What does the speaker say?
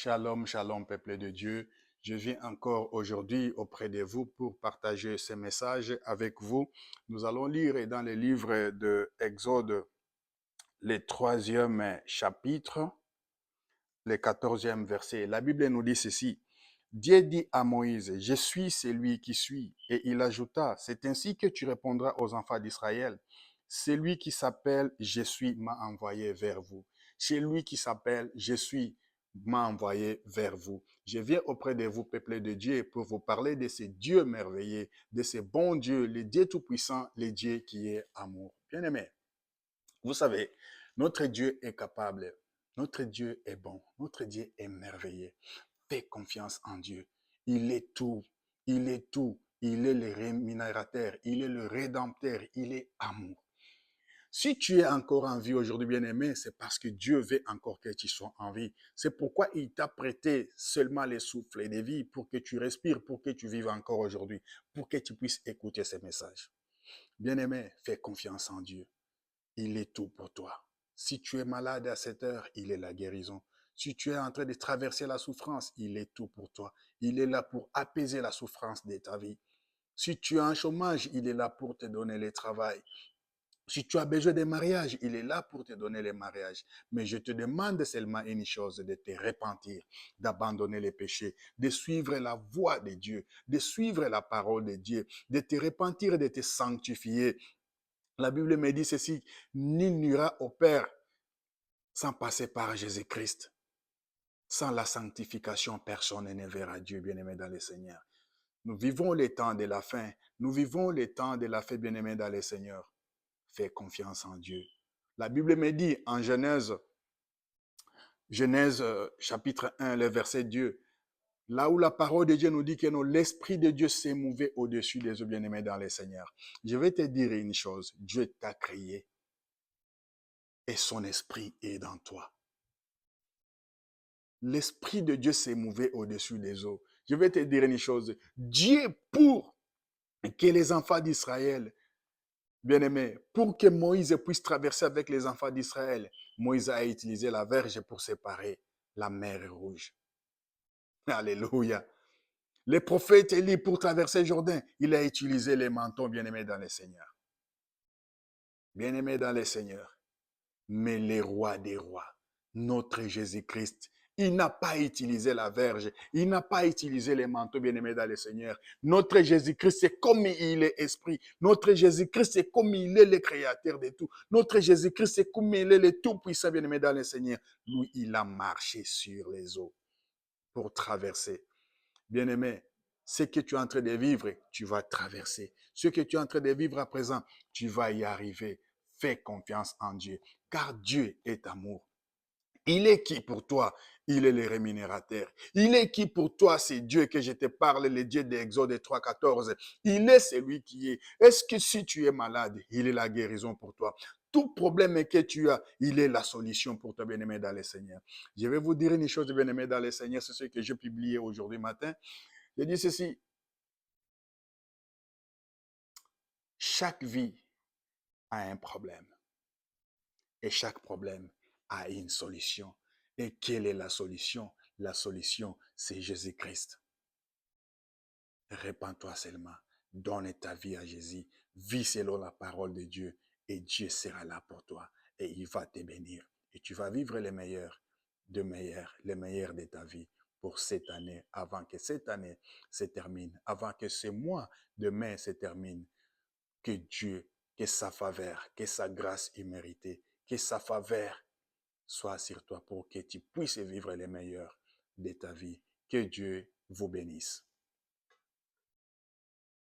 Shalom, shalom, peuple de Dieu. Je viens encore aujourd'hui auprès de vous pour partager ce message avec vous. Nous allons lire dans le livre de Exode, le 3e chapitre, le 14e verset. La Bible nous dit ceci. Dieu dit à Moïse, je suis celui qui suis. Et il ajouta, c'est ainsi que tu répondras aux enfants d'Israël. Celui qui s'appelle je suis m'a envoyé vers vous. Celui qui s'appelle je suis m'a envoyé vers vous. Je viens auprès de vous, peuple de Dieu, pour vous parler de ce Dieu merveilleux, de ce bon Dieu, le Dieu tout-puissant, le Dieu qui est amour. Bien-aimé, vous savez, notre Dieu est capable, notre Dieu est bon, notre Dieu est merveilleux. Fais confiance en Dieu. Il est tout, il est tout. Il est le rémunérateur, il est le rédempteur, il est amour. Si tu es encore en vie aujourd'hui, bien-aimé, c'est parce que Dieu veut encore que tu sois en vie. C'est pourquoi il t'a prêté seulement les souffles de vie pour que tu respires, pour que tu vives encore aujourd'hui, pour que tu puisses écouter ces messages. Bien-aimé, fais confiance en Dieu. Il est tout pour toi. Si tu es malade à cette heure, il est la guérison. Si tu es en train de traverser la souffrance, il est tout pour toi. Il est là pour apaiser la souffrance de ta vie. Si tu as un chômage, il est là pour te donner le travail. Si tu as besoin de mariage, il est là pour te donner le mariage. Mais je te demande seulement une chose, de te repentir, d'abandonner les péchés, de suivre la voie de Dieu, de suivre la parole de Dieu, de te repentir et de te sanctifier. La Bible me dit ceci, nul n'ira au Père sans passer par Jésus-Christ. Sans la sanctification, personne ne verra Dieu, bien-aimé dans le Seigneur. Nous vivons les temps de la fin. Nous vivons les temps de la fin, bien-aimé dans le Seigneur. Fais confiance en Dieu. La Bible me dit en Genèse chapitre 1, le verset Dieu, là où la parole de Dieu nous dit que l'Esprit de Dieu s'est mouvé au-dessus des eaux, bien-aimés dans le Seigneur. Je vais te dire une chose, Dieu t'a créé et son esprit est dans toi. L'Esprit de Dieu s'est mouvé au-dessus des eaux. Je vais te dire une chose. Dieu, pour que les enfants d'Israël, bien-aimés, pour que Moïse puisse traverser avec les enfants d'Israël, Moïse a utilisé la verge pour séparer la mer Rouge. Alléluia. Les prophètes Élie, pour traverser Jourdain, il a utilisé les manteaux, bien-aimés dans le Seigneur. Bien-aimés dans le Seigneur. Mais les rois des rois, notre Jésus-Christ, il n'a pas utilisé la verge, il n'a pas utilisé les manteaux, bien-aimés dans le Seigneur. Notre Jésus-Christ, c'est comme il est esprit. Notre Jésus-Christ, c'est comme il est le créateur de tout. Notre Jésus-Christ, c'est comme il est le tout-puissant, bien-aimé dans le Seigneur. Lui, il a marché sur les eaux pour traverser. Bien-aimé, ce que tu es en train de vivre, tu vas traverser. Ce que tu es en train de vivre à présent, tu vas y arriver. Fais confiance en Dieu, car Dieu est amour. Il est qui pour toi? Il est le rémunérateur. Il est qui pour toi? C'est Dieu que je te parle, le Dieu d'Exode 3,14. Il est celui qui est. Est-ce que si tu es malade, il est la guérison pour toi? Tout problème que tu as, il est la solution pour toi, bien-aimé dans le Seigneur. Je vais vous dire une chose, bien-aimé dans le Seigneur, c'est ce que j'ai publié aujourd'hui matin. Je dis ceci, chaque vie a un problème et chaque problème a une solution. Et quelle est la solution? La solution, c'est Jésus-Christ. Répands-toi seulement, donne ta vie à Jésus, vis selon la parole de Dieu et Dieu sera là pour toi et il va te bénir. Et tu vas vivre les meilleurs de ta vie pour cette année, avant que cette année se termine, avant que ce mois de mai se termine. Que Dieu, que sa faveur, que sa grâce imméritée, que sa faveur soit sur toi pour que tu puisses vivre les meilleurs de ta vie. Que Dieu vous bénisse.